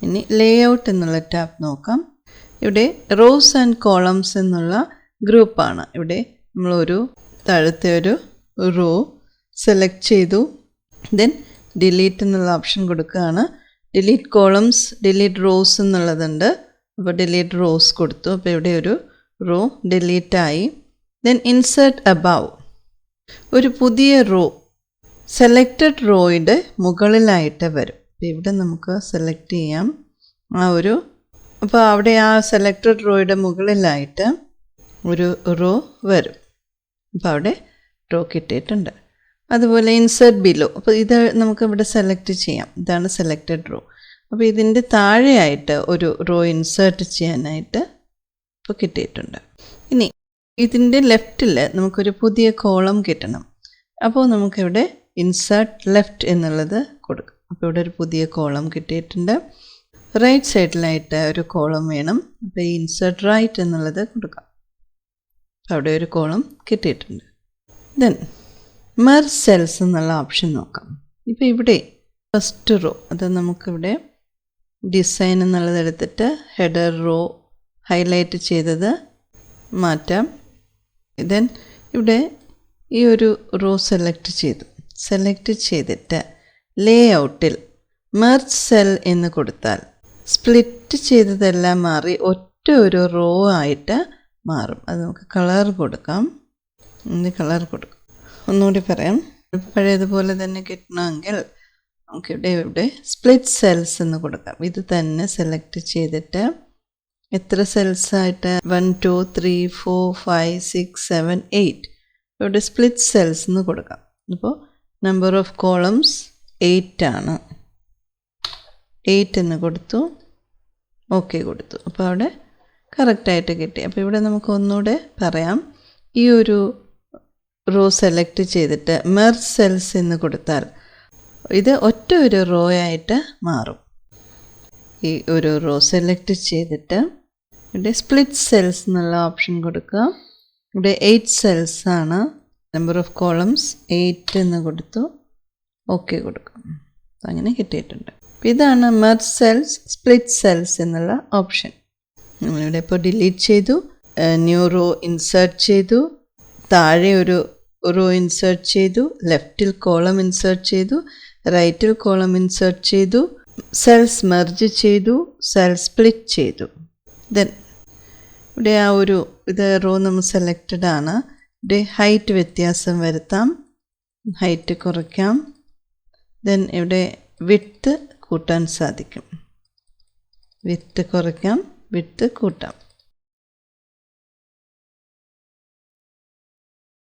ഇനി ലേഔട്ട് എന്നുള്ള ടാബ് നോക്കാം. ഇവിടെ റോസ് ആൻഡ് കോളംസ് എന്നുള്ള ഗ്രൂപ്പാണ്. ഇവിടെ നമ്മളൊരു താഴത്തെ ഒരു റോ സെലക്ട് ചെയ്തു. ദെൻ ഡിലീറ്റ് എന്നുള്ള ഓപ്ഷൻ കൊടുക്കുകയാണ്. ഡിലീറ്റ് കോളംസ്, ഡിലീറ്റ് റോസ് എന്നുള്ളതുണ്ട്. അപ്പോൾ ഡിലീറ്റ് റോസ് കൊടുത്തു. അപ്പോൾ ഇവിടെ ഒരു റോ ഡിലീറ്റായി. ദെൻ ഇൻസേർട്ട് അബവ്, ഒരു പുതിയ റോ സെലക്റ്റഡ് റോയുടെ മുകളിലായിട്ട് വരും. അപ്പോൾ ഇവിടെ നമുക്ക് സെലക്ട് ചെയ്യാം അപ്പോൾ അവിടെ ആ സെലക്റ്റഡ് റോയുടെ മുകളിലായിട്ട് ഒരു റോ വരും. അപ്പോൾ അവിടെ റോ കിട്ടിയിട്ടുണ്ട്. അതുപോലെ ഇൻസേർട്ട് ബിലോ, അപ്പോൾ ഇത് നമുക്ക് ഇവിടെ സെലക്ട് ചെയ്യാം. ഇതാണ് സെലക്റ്റഡ് റോ. അപ്പോൾ ഇതിൻ്റെ താഴെയായിട്ട് ഒരു റോ ഇൻസേർട്ട് ചെയ്യാനായിട്ട് ഇപ്പോൾ കിട്ടിയിട്ടുണ്ട്. ഇനി ഇതിൻ്റെ ലെഫ്റ്റിൽ നമുക്കൊരു പുതിയ കോളം കിട്ടണം. അപ്പോൾ നമുക്കിവിടെ ഇൻസേർട്ട് ലെഫ്റ്റ് എന്നുള്ളത് കൊടുക്കും. അപ്പോൾ ഇവിടെ ഒരു പുതിയ കോളം കിട്ടിയിട്ടുണ്ട്. റൈറ്റ് സൈഡിലായിട്ട് ഒരു കോളം വേണം. അപ്പോൾ ഈ ഇൻസേർട്ട് റൈറ്റ് എന്നുള്ളത് കൊടുക്കാം. അവിടെ ഒരു കോളം കിട്ടിയിട്ടുണ്ട്. ദെൻ മെർജ് സെൽസ് എന്നുള്ള ഓപ്ഷൻ നോക്കാം. ഇപ്പോൾ ഇവിടെ ഫസ്റ്റ് റോ, അത് നമുക്കിവിടെ ഡിസൈൻ എന്നുള്ളത് എടുത്തിട്ട് ഹെഡർ റോ ഹൈലൈറ്റ് ചെയ്തത് മാറ്റാം. ദെൻ ഇവിടെ ഈ ഒരു റോ സെലക്ട് ചെയ്തിട്ട് ലേഔട്ടിൽ മെർജ് സെൽ എന്ന് കൊടുത്താൽ സ്പ്ലിറ്റ് ചെയ്തതെല്ലാം മാറി ഒറ്റ ഒരു റോ ആയിട്ട് മാറും. അത് നമുക്ക് കളർ കൊടുക്കാം. ഒന്നുകൂടി പറയാം. പഴയതുപോലെ തന്നെ കിട്ടണമെങ്കിൽ നമുക്കിവിടെ സ്പ്ലിറ്റ് സെൽസ് എന്ന് കൊടുക്കാം. ഇത് തന്നെ സെലക്ട് ചെയ്തിട്ട് എത്ര സെൽസായിട്ട് 1 2 3 4 5 6 7 8 ഇവിടെ സ്പ്ലിറ്റ് സെൽസ് എന്ന് കൊടുക്കാം. അപ്പോൾ നമ്പർ ഓഫ് കോളംസ് 8 ആണ്. 8 എന്ന് കൊടുത്തു, ഓക്കെ കൊടുത്തു. അപ്പോൾ അവിടെ കറക്റ്റായിട്ട് കിട്ടി. അപ്പോൾ ഇവിടെ നമുക്ക് ഒന്നുകൂടെ പറയാം. ഈ ഒരു റോ സെലക്ട് ചെയ്തിട്ട് മെർജ് സെൽസ് എന്ന് കൊടുത്താൽ ഇത് ഒറ്റ ഒരു റോ ആയിട്ട് മാറും. ഈ ഒരു റോ സെലക്ട് ചെയ്തിട്ട് ഇവിടെ സ്പ്ലിറ്റ് സെൽസ് എന്നുള്ള ഓപ്ഷൻ കൊടുക്കുക. ഇവിടെ 8 സെൽസ് ആണ്. നമ്പർ ഓഫ് കോളംസ് 8 എന്ന് കൊടുത്തു, ഓക്കെ കൊടുക്കും. അങ്ങനെ കിട്ടിയിട്ടുണ്ട്. ഇതാണ് മെർജ് സെൽസ്, സ്പ്ലിറ്റ് സെൽസ് എന്നുള്ള ഓപ്ഷൻ. നമ്മളിവിടെ ഇപ്പോൾ ഡിലീറ്റ് ചെയ്തു, ന്യൂ റോ ഇൻസേർട്ട് ചെയ്തു, താഴെ ഒരു റോ ഇൻസേർട്ട് ചെയ്തു, ലെഫ്റ്റിൽ കോളം ഇൻസേർട്ട് ചെയ്തു, റൈറ്റിൽ കോളം ഇൻസേർട്ട് ചെയ്തു, സെൽസ് മെർജ് ചെയ്തു, സെൽ സ്പ്ലിറ്റ് ചെയ്തു. ദെൻ ഇവിടെ ആ ഒരു റോ നമ്മൾ സെലക്റ്റഡ് ആണ്. ഇവിടെ ഹൈറ്റ് വ്യത്യാസം വരുത്താം, ഹൈറ്റ് കുറയ്ക്കാം. ദെൻ ഇവിടെ വിഡ്ത്ത് കൂട്ടാൻ സാധിക്കും. വിഡ്ത്ത് കുറയ്ക്കാം, വിഡ്ത്ത് കൂട്ടാം.